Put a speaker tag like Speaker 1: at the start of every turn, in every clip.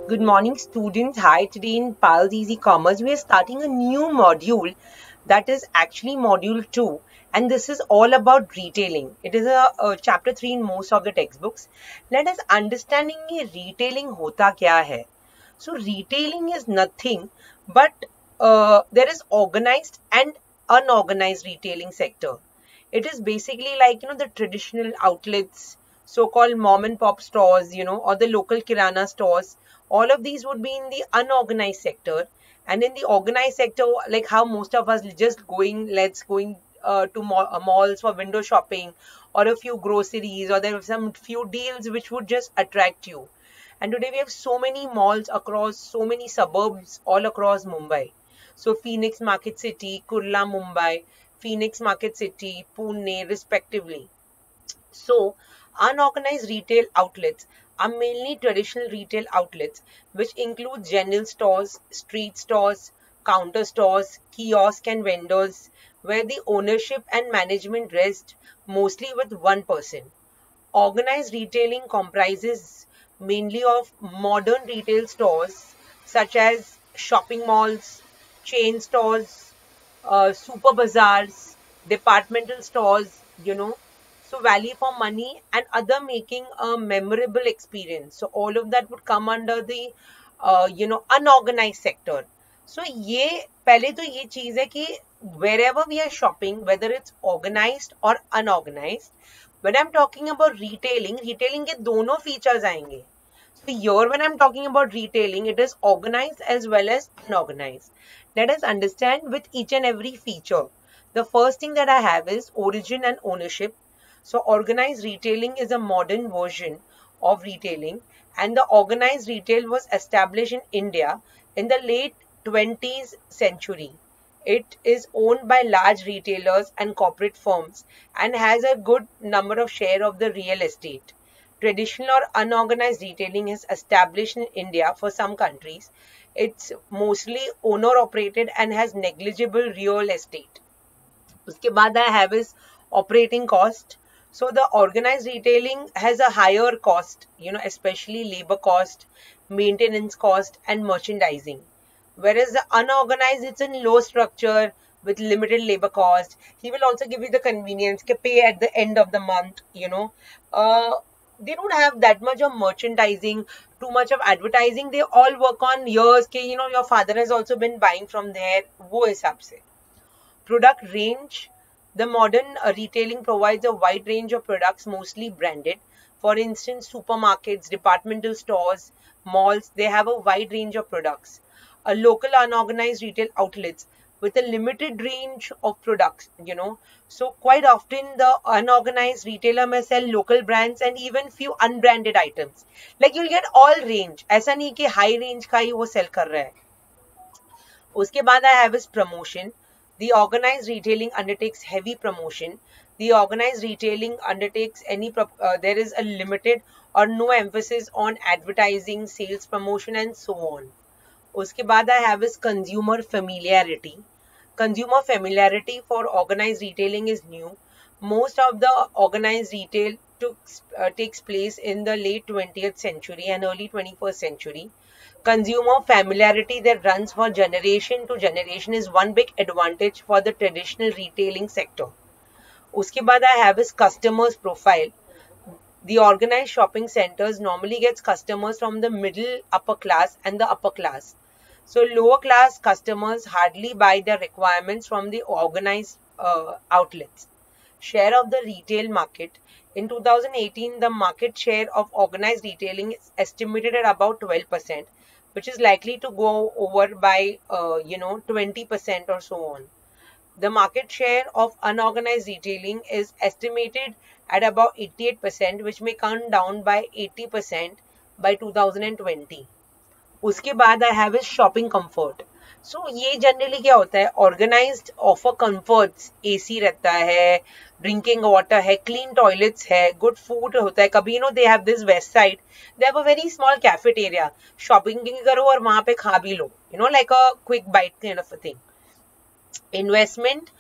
Speaker 1: Good morning, students. Hi, today in Pals Easy Commerce, we are starting a new module that is actually module 2, and this is all about retailing. It is a chapter 3 in most of the textbooks. Let us understanding ये retailing होता क्या है. So, retailing is nothing but there is organized and unorganized retailing sector. It is basically like, the traditional outlets, so-called mom and pop stores, or the local kirana stores. All of these would be in the unorganized sector. And in the organized sector, like how most of us just going to malls for window shopping or a few groceries, or there are some few deals which would just attract you. And today we have so many malls across so many suburbs all across Mumbai. So Phoenix Market City, Kurla Mumbai, Phoenix Market City, Pune, respectively. So, unorganized retail outlets are mainly traditional retail outlets, which include general stores, street stores, counter stores, kiosk and vendors, where the ownership and management rest mostly with one person. Organized retailing comprises mainly of modern retail stores such as shopping malls, chain stores, super bazaars, departmental stores, so value for money and other making a memorable experience. So all of that would come under the, unorganized sector. So ये पहले तो ये चीज है कि wherever we are shopping, whether it's organized or unorganized, when I'm talking about retailing के दोनों features आएंगे. So here when I'm talking about retailing, it is organized as well as unorganized. Let us understand with each and every feature. The first thing that I have is origin and ownership. So organized retailing is a modern version of retailing, and the organized retail was established in India in the late 20th century. It is owned by large retailers and corporate firms and has a good number of share of the real estate. Traditional or unorganized retailing is established in India for some countries. It's mostly owner operated and has negligible real estate. उसके बाद I have is operating cost. So the organized retailing has a higher cost, especially labor cost, maintenance cost, and merchandising. Whereas the unorganized, it's in low structure with limited labor cost. He will also give you the convenience, to pay at the end of the month. They don't have that much of merchandising, too much of advertising. They all work on years. Your father has also been buying from there. वो हिसाब से. Product range. The modern retailing provides a wide range of products, mostly branded. For instance, supermarkets, departmental stores, malls, they have a wide range of products. A local unorganized retail outlets with a limited range of products. So quite often the unorganized retailer may sell local brands and even few unbranded items. Like you'll get all range. ऐसा नहीं कि high range का ही वो sell कर रहा है. उसके बाद I have is promotion. The organized retailing undertakes heavy promotion. The organized retailing undertakes there is a limited or no emphasis on advertising, sales promotion and so on. उसके बाद I have is consumer familiarity. Consumer familiarity for organized retailing is new. Most of the organized retail takes place in the late 20th century and early 21st century. Consumer familiarity that runs for generation to generation is one big advantage for the traditional retailing sector. उसके बाद I have is customers profile. The organized shopping centers normally gets customers from the middle upper class and the upper class. So lower class customers hardly buy their requirements from the organized outlets. Share of the retail market. In 2018, the market share of organized retailing is estimated at about 12%, which is likely to go over by 20% or so on. The market share of unorganized retailing is estimated at about 88%, which may come down by 80% by 2020. उसके बाद I have is shopping comfort. So ये generally क्या होता है, organised offer comforts, AC रहता है, drinking water है, clean toilets है, गुड फूड होता है. कभी they have this west side, they have a very small cafeteria, shopping करो और वहां पे खा भी लो, like a quick bite kind of a thing. Investment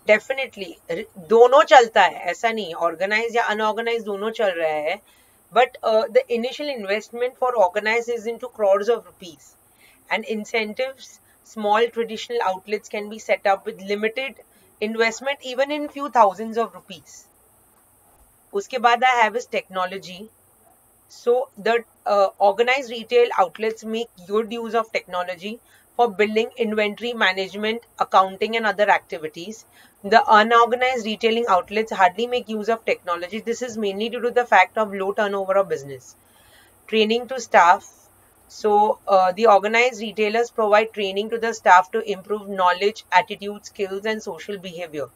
Speaker 1: definitely दोनों चलता है, ऐसा नहीं ऑर्गेनाइज या अनऑर्गेनाइज दोनों चल रहा है. But the initial investment for organized is into crores of rupees, and incentives, small traditional outlets can be set up with limited investment, even in few thousands of rupees. Uske baad I have is technology. So the organized retail outlets make good use of technology for building inventory management, accounting and other activities. The unorganized retailing outlets hardly make use of technology. This is mainly due to the fact of low turnover of business. Training to staff. So the organized retailers provide training to the staff to improve knowledge, attitude, skills and social behavior.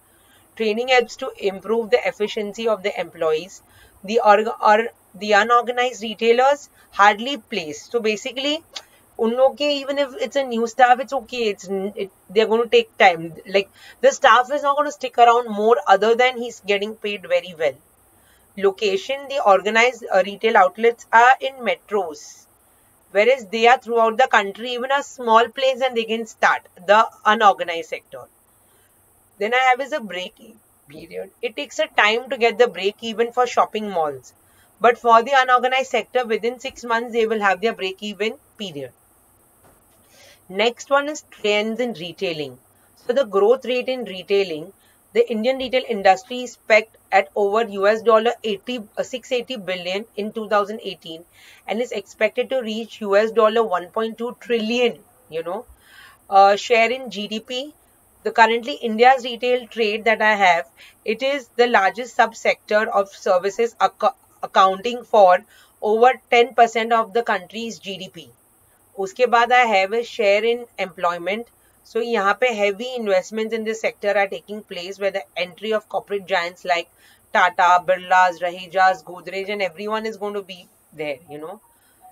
Speaker 1: Training helps to improve the efficiency of the employees. The unorganized retailers hardly place. So basically, even if it's a new staff, it's okay. They're going to take time. Like the staff is not going to stick around more other than he's getting paid very well. Location, the organized retail outlets are in metros, whereas they are throughout the country, even a small place, and they can start the unorganized sector. Then I have is a break period. It takes a time to get the break even for shopping malls. But for the unorganized sector, within 6 months, they will have their break even period. Next one is trends in retailing. So the growth rate in retailing, the Indian retail industry is pegged at over $680 billion in 2018 and is expected to reach $1.2 trillion, share in GDP. The currently India's retail trade that I have, it is the largest subsector of services accounting for over 10% of the country's GDP. उसके बाद I have a share in employment. So यहाँ पे heavy investments in this sector are taking place where the entry of corporate giants like Tata, Birlas, Rahejas, Godrej and everyone is going to be there,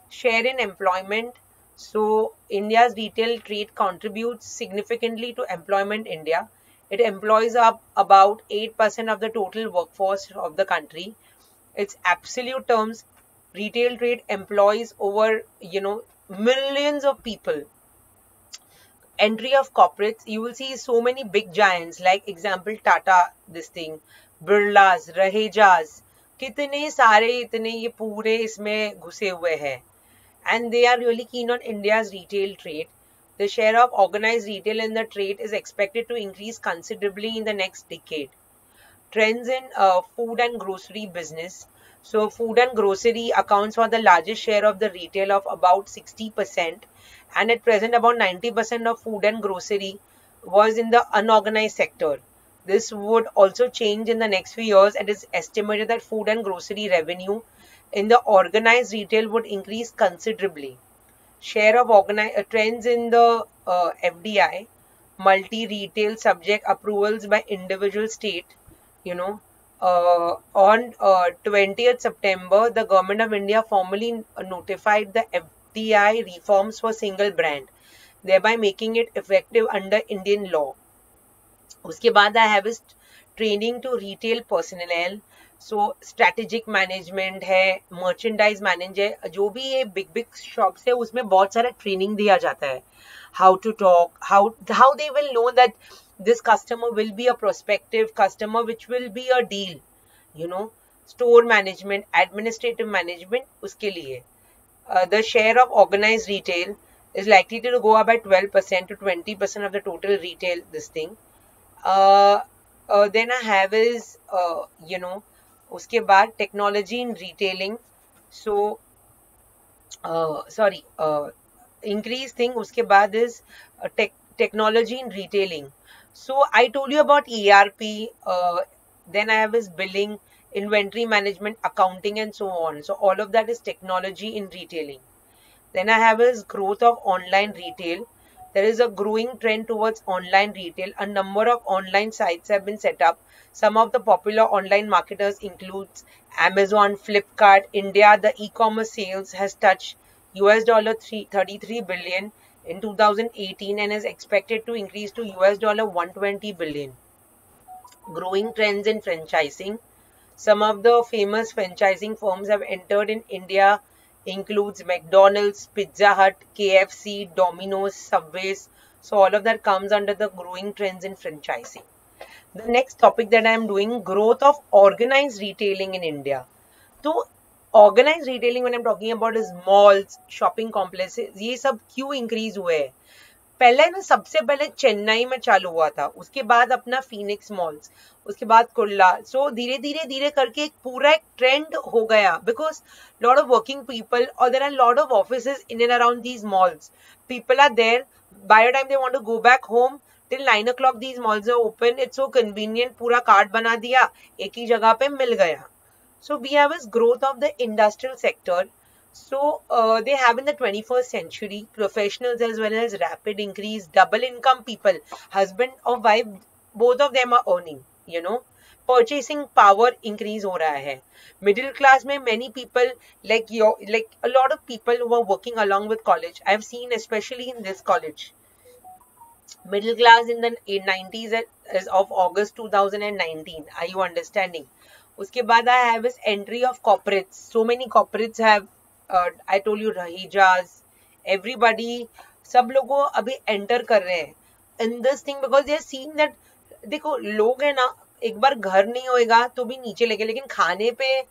Speaker 1: Share in employment. So India's retail trade contributes significantly to employment in India. It employs up about 8% of the total workforce of the country. Its absolute terms, retail trade employs over, millions of people. Entry of corporates, you will see so many big giants like example Tata, this thing, Birlas, Rahejas, कितने सारे इतने ये पूरे इसमें घुसे हुए हैं. And they are really keen on India's retail trade. The share of organized retail in the trade is expected to increase considerably in the next decade. Trends in food and grocery business. So food and grocery accounts for the largest share of the retail of about 60%, and at present about 90% of food and grocery was in the unorganized sector. This would also change in the next few years. It is estimated that food and grocery revenue in the organized retail would increase considerably. Share of trends in the FDI, multi-retail subject approvals by individual state, on 20th September, the Government of India formally notified the FDI reforms for single brand, thereby making it effective under Indian law. उसके बाद I have is training to retail personnel. So strategic management है, merchandise manager, जो भी ये big shops है उसमें बहुत सारा training दिया जाता है. How to talk, how they will know that this customer will be a prospective customer, which will be a deal, store management, administrative management, uske liye. The share of organized retail is likely to go up by 12% to 20% of the total retail, this thing. Then I have is, uske baad technology in retailing. So, increase thing, uske baad is technology in retailing. So I told you about ERP, then I have is billing, inventory management, accounting and so on. So all of that is technology in retailing. Then I have is growth of online retail. There is a growing trend towards online retail. A number of online sites have been set up. Some of the popular online marketers includes Amazon, Flipkart. India, the e-commerce sales has touched $33 billion in 2018 and is expected to increase to $120 billion. Growing trends in franchising. Some of the famous franchising firms have entered in India includes McDonald's, Pizza Hut, KFC, Domino's, Subways. So all of that comes under the growing trends in franchising. The next topic that I am doing, growth of organized retailing in India. So organise retailing when I am talking about is malls, shopping complexes, ये सब क्यों increase हुए हैं? पहले ना सबसे पहले चेन्नई में चालू हुआ था, उसके बाद अपना फीनिक्स मॉल्स, उसके बाद कुर्ला। सो धीरे धीरे धीरे करके एक पूरा एक ट्रेंड हो गया, because lot of working people और there are lot of offices in and around these malls, people are there, by the time they want to go back home till 9 o'clock these malls are open. It's so convenient, पूरा card बना दिया, एक ही जगह पे मिल गया. So we have this growth of the industrial sector. So they have in the 21st century professionals as well as rapid increase, double income people, husband or wife, both of them are earning, you know. Purchasing power increase हो रहा है. Middle class में many people like a lot of people who are working along with college. I have seen especially in this college. Middle class in the 90s as of August 2019. Are you understanding? उसके बाद I have this entry of corporates. So many corporates have, I told you, Rahijas, everybody, सब लोगों अभी enter कर रहे हैं in this thing because they are seeing that, देखो लोग है ना, एक बार घर नहीं होएगा तो भी नीचे लेके, लेकिन खाने पे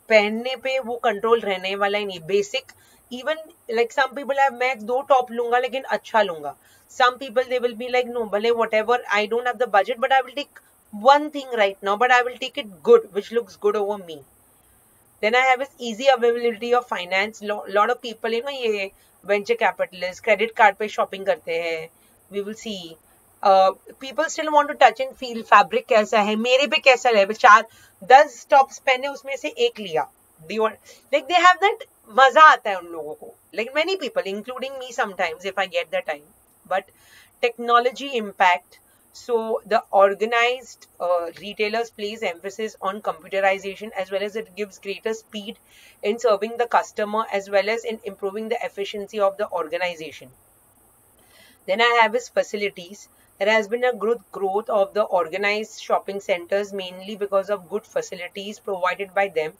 Speaker 1: पहनने पे वो कंट्रोल रहने वाला ही नहीं. Basic even like some people have, मैं 2 टॉप लूंगा लेकिन अच्छा लूंगा. Some people they will be like, no, भले whatever, I don't have the budget, but I will take one thing right now, but I will take it good, which looks good over me. Then I have this easy availability of finance. Lot of people, you know, ये venture capitalists, credit card पे shopping करते हैं. We will see. People still want to touch and feel fabric कैसा है, मेरे पे कैसा है. 4-10 tops पहने, उसमें से एक लिया. Like they have that, मजा आता है उन लोगों को. Like many people, including me sometimes, if I get the time. But technology impact, so the organized retailers place emphasis on computerization, as well as it gives greater speed in serving the customer, as well as in improving the efficiency of the organization. Then I have is facilities. There has been a good growth of the organized shopping centers, mainly because of good facilities provided by them.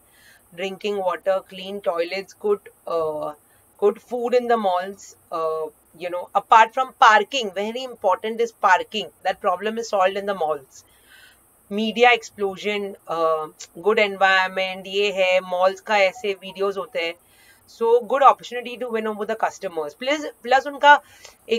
Speaker 1: Drinking water, clean toilets, good food in the malls. You know, apart from parking, very important is parking. That problem is solved in the malls. Media explosion, good environment, ये है malls का ऐसे videos होते हैं. So good opportunity to win over the customers. Plus उनका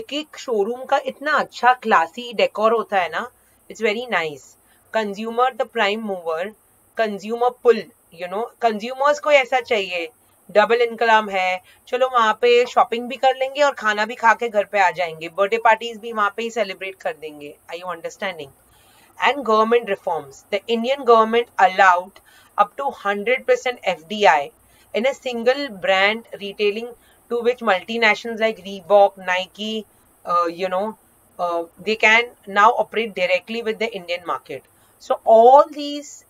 Speaker 1: एक showroom का इतना अच्छा classy decor होता है ना. It's very nice. Consumer the prime mover. Consumer pull. You know, consumers को ऐसा चाहिए. डबल इनकम है, चलो वहां पे शॉपिंग भी कर लेंगे और खाना भी खा के घर पे आ जाएंगे, बर्थडे पार्टीज भी वहां पे ही सेलिब्रेट कर देंगे. Are you understanding? And government reforms. The Indian government allowed up to 100% FDI in a single brand retailing, to which multinationals like Reebok, Nike, they can now operate directly with the Indian market. So all these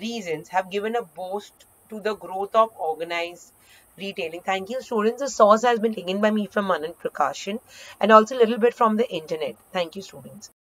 Speaker 1: reasons have given a boost to the growth of organized retailing. Thank you, students. The source has been taken by me from Anand Prakashan and also a little bit from the internet. Thank you, students.